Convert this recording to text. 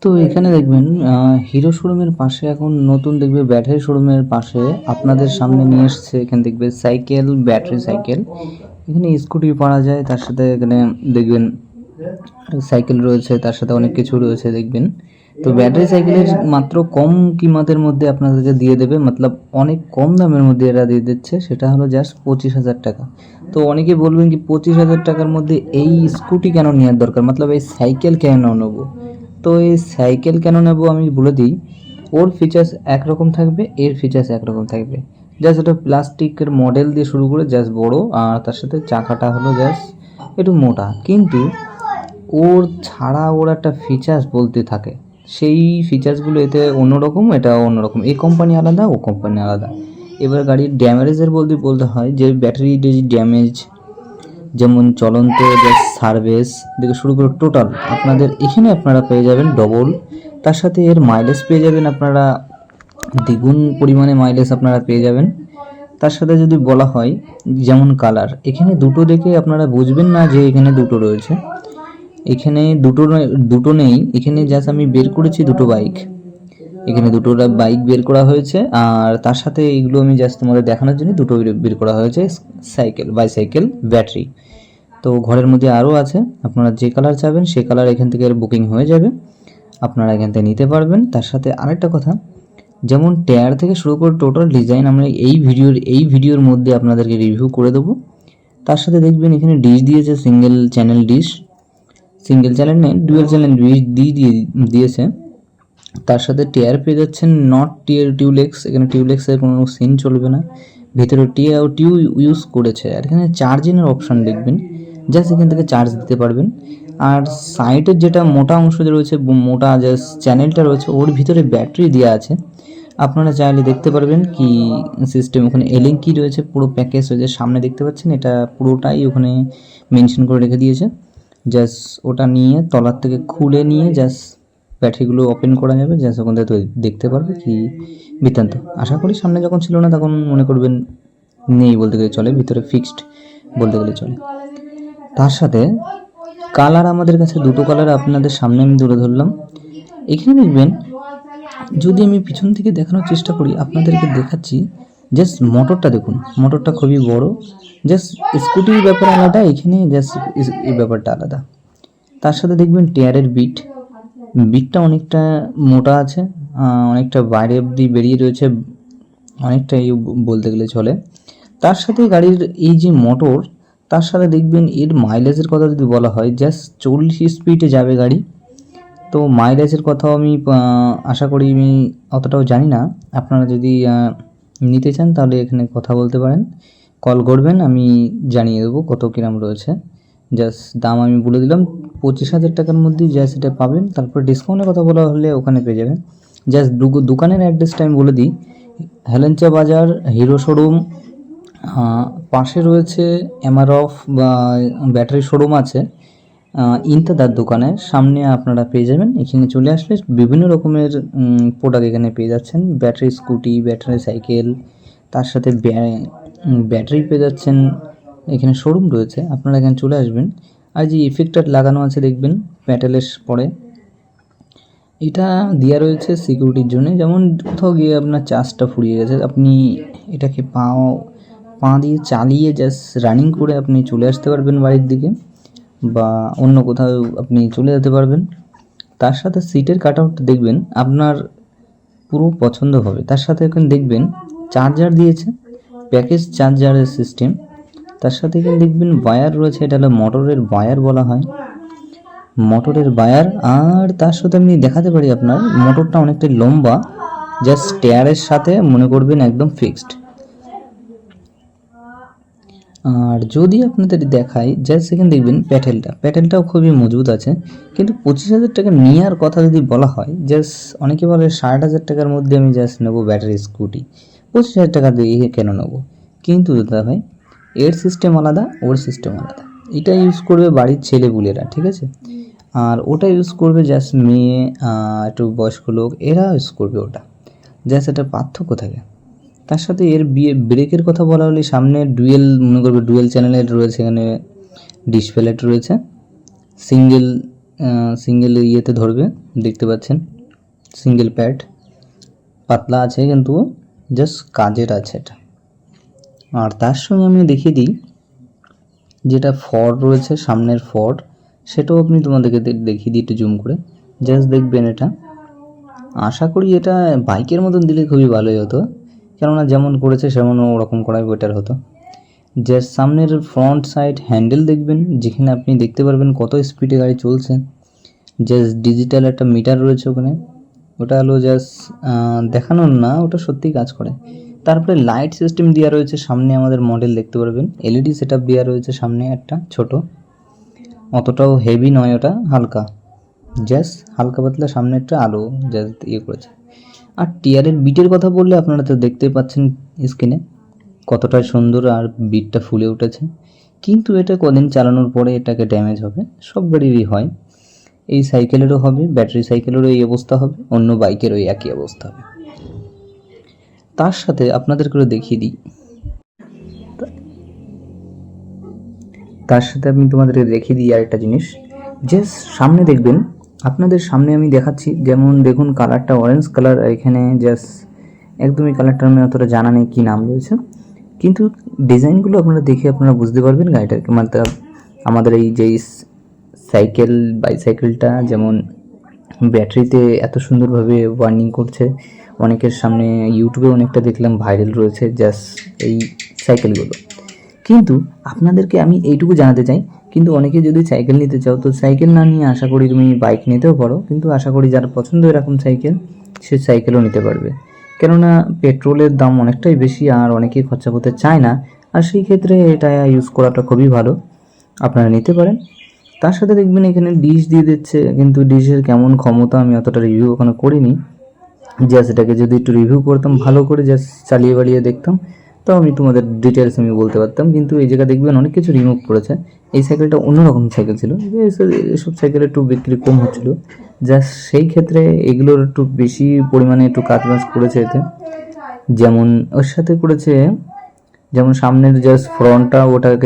তো এখানে দেখবেন হিরো শোরুমের পাশে এখন নতুন দেখবে ব্যাটারি শোরুমের পাশে আপনাদের সামনে নিয়ে এসছে। এখানে দেখবে সাইকেল, ব্যাটারি সাইকেল, এখানে স্কুটি পাওয়া যায়। তার সাথে এখানে দেখবেন সাইকেল রয়েছে, তার সাথে অনেক কিছু রয়েছে দেখবেন। তো ব্যাটারি সাইকেলের মাত্র কম কিমতের মধ্যে আপনাদেরকে দিয়ে দেবে, মতলব অনেক কম দামের মধ্যে এরা দিয়ে দিচ্ছে। সেটা হলো জাস্ট 25,000 টাকা। তো অনেকে বলবেন কি 25,000 টাকার মধ্যে এই স্কুটি কেন নেওয়ার দরকার, মতলব এই সাইকেল কেন নেবো? তো এই সাইকেল কেন নেব আমি বলে দিই। ওর ফিচার্স একরকম থাকবে, এর ফিচার্স একরকম থাকবে। জাস্ট এটা প্লাস্টিকের মডেল দিয়ে শুরু করে জাস্ট বড়, আর তার সাথে চাকাটা হলো জাস্ট একটু মোটা, কিন্তু ওর ছাড়া ওর একটা ফিচার্স বলতে থাকে। সেই ফিচার্সগুলো এতে অন্যরকম, এটা অন্যরকম। এই কোম্পানি আলাদা, ও কোম্পানি আলাদা। এবার গাড়ির ড্যামেজের বলতে হয় যে ব্যাটারি যে ড্যামেজ, যেমন চলন্ত যে সার্ভিস থেকে শুরু করে টোটাল আপনাদের এখানে আপনারা পেয়ে যাবেন ডবল। তার সাথে এর মাইলেজ পেয়ে যাবেন আপনারা দ্বিগুণ পরিমাণে মাইলেজ আপনারা পেয়ে যাবেন। তার সাথে যদি বলা হয় যেমন কালার, এখানে দুটো দেখে আপনারা বুঝবেন না যে এখানে দুটো রয়েছে। এখানে দুটো নেই, এখানে জাস্ট আমি বের করেছি দুটো বাইক। এখানে দুটো বাইক বের করা হয়েছে, আর তার সাথে এগুলো আমি জাস্ট তোমাদের দেখানোর জন্য দুটো বের করা হয়েছে, সাইকেল, বাইসাইকেল, ব্যাটারি। তো ঘরের মধ্যে আরও আছে, আপনারা যে কালার চাবেন সে কালার এখান থেকে বুকিং হয়ে যাবে, আপনারা এখান থেকে নিতে পারবেন। তার সাথে আরেকটা কথা, যেমন টায়ার থেকে শুরু করে টোটাল ডিজাইন আমরা এই ভিডিওর মধ্যে আপনাদেরকে রিভিউ করে দেবো। তার সাথে দেখবেন এখানে ডিশ দিয়েছে, single channel dish, single channel নেই, ডুয়েল চ্যানেল ডিশ দিয়েছে। তার সাথে টায়ার পেয়ে যাচ্ছেন নট টিউলেক্স, এখানে টিউলেক্সের কোনো সিন চলবে না, ভিতরে টিউ ইউজ করেছে। আর এখানে চার্জিংয়ের অপশান দেখবেন, জাস্ট এখান থেকে চার্জ দিতে পারবেন। আর সাইডের যেটা মোটা অংশ রয়েছে, মোটা জাস্ট চ্যানেলটা রয়েছে, ওর ভিতরে ব্যাটারি দেওয়া আছে। আপনারা চাইলে দেখতে পারবেন কি সিস্টেম, ওখানে এলিং কি রয়েছে, পুরো প্যাকেজ রয়েছে। সামনে দেখতে পাচ্ছেন এটা পুরোটাই ওখানে মেনশন করে রেখে দিয়েছে। জাস্ট ওটা নিয়ে তলার থেকে খুলে নিয়ে জাস্ট ব্যাটারিগুলো ওপেন করা যাবে, জাস্ট ওখান থেকে দেখতে পারবে কি বৃত্তান্ত। আশা করি সামনে যখন ছিল না তখন মনে করবেন নেই বলতে গেলে চলে, ভিতরে ফিক্সড বলতে গেলে চলে। তার সাথে কালার আমাদের কাছে দুটো কালার আপনাদের সামনে আমি তুলে ধরলাম। এখানে দেখবেন, যদি আমি পিছন থেকে দেখানোর চেষ্টা করি, আপনাদেরকে দেখাচ্ছি। জাস্ট মোটরটা দেখুন, মোটরটা খুবই বড়। জাস্ট স্কুটির ব্যাপার আলাদা, এখানে জাস্ট এই ব্যাপারটা আলাদা। তার সাথে দেখবেন টায়ারের বিটটা অনেকটা মোটা আছে, অনেকটা বাইরে অব্দি বেরিয়ে রয়েছে, অনেকটা বলতে গেলে চলে। তার সাথে গাড়ির এই যে মোটর, তার সাথে দেখবেন এর মাইলেজের কথা যদি বলা হয়, জাস্ট 40 স্পিডে যাবে গাড়ি। তো মাইলেজের কথাও আমি আশা করি, আমি অতটাও জানি না। আপনারা যদি নিতে চান তাহলে এখানে কথা বলতে পারেন, কল করবেন, আমি জানিয়ে দেবো কত কিরাম রয়েছে। জাস্ট দাম আমি বলে দিলাম 25,000 টাকার মধ্যে জাস্ট এটা পাবেন। তারপর ডিসকাউন্টের কথা বলা হলে ওখানে পেয়ে যাবেন। জাস্ট দোকানের অ্যাড্রেসটা আমি বলে দিই, হেলেঞ্চা বাজার হিরো শোরুম, পাশে রয়েছে এমআরএফ বা ব্যাটারি শোরুম আছে, ইন্তাদার দোকানের সামনে আপনারা পেয়ে যাবেন। এখানে চলে আসলে বিভিন্ন রকমের প্রোডাক্ট এখানে পেয়ে যাচ্ছেন, ব্যাটারি স্কুটি, ব্যাটারি সাইকেল, তার সাথে ব্যাটারি পেয়ে যাচ্ছেন। এখানে শোরুম রয়েছে, আপনারা এখানে চলে আসবেন। আর যে ইফেক্টার লাগানো আছে দেখবেন প্যাটেলের পরে, এটা দেওয়া রয়েছে সিকিউরিটির জন্য। যেমন কোথাও গিয়ে আপনার চার্জটা ফুরিয়ে গেছে, আপনি এটাকে পা দিয়ে চালিয়ে জাস্ট রানিং করে আপনি চলে আসতে পারবেন বাড়ির দিকে, বা অন্য কোথাও আপনি চলে যেতে পারবেন। তার সাথে সিটের কাট আউট দেখবেন আপনার পুরো পছন্দ হবে। তার সাথে এখানে দেখবেন চার্জার দিয়েছে, প্যাকেজ চার্জারের সিস্টেম। তার সাথে এখানে দেখবেন ওয়্যার রয়েছে, এটা হলো মোটরের ওয়্যার বলা হয়, মোটরের ওয়্যার। আর তার সাথে আমি দেখাতে পারি, আপনার মোটরটা অনেকটা লম্বা, জাস্ট টায়ারের সাথে মনে করবেন একদম ফিক্সড। আর যদি আপনাদের দেখাই, জাস্ট সেখানে দেখবেন প্যাটেলটাও খুবই মজবুত আছে। কিন্তু 25,000 টাকা নেওয়ার কথা যদি বলা হয়, জাস্ট অনেকে বলে 60,000 টাকার মধ্যে আমি জাস্ট নেবো ব্যাটারি স্কুটি, 25,000 টাকা দিয়ে কেন নেবো? কিন্তু দাদা ভাই, এর সিস্টেম আলাদা, ওর সিস্টেম আলাদা। এটা ইউজ করবে বাড়ির ছেলেপুলেরা, ঠিক আছে, আর ওটা ইউজ করবে জাস্ট মেয়ে, একটু বয়স্ক লোক, এরা ইউজ করবে ওটা। জাস্ট একটা পার্থক্য থাকে। তার সাথে এর ব্রেকের কথা বলা হলে সামনে মনে করবে ডুয়েল চ্যানেলের রয়েছে, এখানে ডিসপ্লেট রয়েছে, সিঙ্গেল সিঙ্গেল ইয়েতে ধরবে, দেখতে পাচ্ছেন সিঙ্গেল প্যাড, পাতলা আছে কিন্তু জাস্ট কাজের আছে এটা। আর তার সঙ্গে আমি দেখিয়ে দিই যেটা ফর্ড রয়েছে, সামনের ফর্ড, সেটাও আপনি তোমাদেরকে দেখিয়ে দিই একটু জুম করে, জাস্ট দেখবেন এটা। আশা করি এটা বাইকের মতন দিলে খুবই ভালোই হতো, কেননা যেমন করেছে সেমন ওরকম করাই বেটার হতো। জাস্ট সামনের ফ্রন্ট সাইড হ্যান্ডেল দেখবেন, যেখানে আপনি দেখতে পারবেন কত স্পিডে গাড়ি চলছে। জাস্ট ডিজিটাল একটা মিটার রয়েছে ওখানে, ওটা হলো জাস্ট দেখানোর না, ওটা সত্যিই কাজ করে। তারপরে লাইট সিস্টেম দেওয়া রয়েছে সামনে, আমাদের মডেল দেখতে পারবেন এলইডি সেটআপ দেওয়া রয়েছে সামনে একটা ছোট, অতটাও হেভি নয়, ওটা হালকা, জাস্ট হালকা পাতলা সামনে একটা আলো জাস্ট ইয়ে করেছে। আর টিয়ারের বিটের কথা বললে আপনারা তো দেখতেই পাচ্ছেন স্ক্রিনে কতটা সুন্দর আর বিটটা ফুলে উঠেছে। কিন্তু এটা কদিন চালানোর পরে এটাকে ড্যামেজ হবে, সব গাড়িরই হয়, এই সাইকেলেরও হবে, ব্যাটারি সাইকেলেরও এই অবস্থা হবে, অন্য বাইকেরও একই অবস্থা হবে। তার সাথে আপনাদেরকে দেখিয়ে দিই, তার সাথে আমি তোমাদেরকে দেখিয়ে দিই আরেকটা জিনিস। জাস্ট সামনে দেখবেন, আপনাদের সামনে আমি দেখাচ্ছি, যেমন দেখুন কালারটা অরেঞ্জ কালার, এখানে জাস্ট একদমই কালারটা আমি অতটা জানা নেই কী নাম রয়েছে, কিন্তু ডিজাইনগুলো আপনারা দেখে আপনারা বুঝতে পারবেন গাড়িটার মানে আমাদের এই যে সাইকেল বাইসাইকেলটা যেমন ব্যাটারিতে এত সুন্দরভাবে ওয়ার্নিং করছে, অনেকের সামনে ইউটিউবে অনেকটা দেখলাম ভাইরাল রয়েছে জাস্ট এই সাইকেলগুলো। কিন্তু আপনাদেরকে আমি এইটুকু জানাতে চাই, কিন্তু অনেকে যদি সাইকেল নিতে চাও তো সাইকেল না নিয়ে আশা করি তুমি বাইক নিতেও পারো, কিন্তু আশা করি যার পছন্দ এরকম সাইকেল সে সাইকেলও নিতে পারবে, কেননা পেট্রোলের দাম অনেকটাই বেশি আর অনেকেই খরচা করতে চায় না, আর সেই ক্ষেত্রে এটা ইউজ করাটা খুবই ভালো, আপনারা নিতে পারেন। তার সাথে দেখবেন এখানে ডিশ দিয়ে দিচ্ছে, কিন্তু ডিশের কেমন ক্ষমতা আমি অতটা রিভিউ ওখানে করিনি, জাস্ট এটাকে যদি একটু রিভিউ করতাম ভালো করে, জাস্ট চালিয়ে বাড়িয়ে দেখতাম, তো আমি তোমাদের ডিটেলস আমি বলতে পারতাম। কিন্তু এই জায়গায় দেখবেন অনেক কিছু রিমুভ করেছে, এই সাইকেলটা অন্যরকম সাইকেল ছিল, এসব সাইকেল একটু বিক্রি কম হচ্ছিলো, জাস্ট সেই ক্ষেত্রে এগুলোর একটু বেশি পরিমাণে একটু কাজবাজ করেছে এতে, যেমন ওর সাথে করেছে, যেমন সামনের জাস্ট ফ্রন্টটা ওটাকে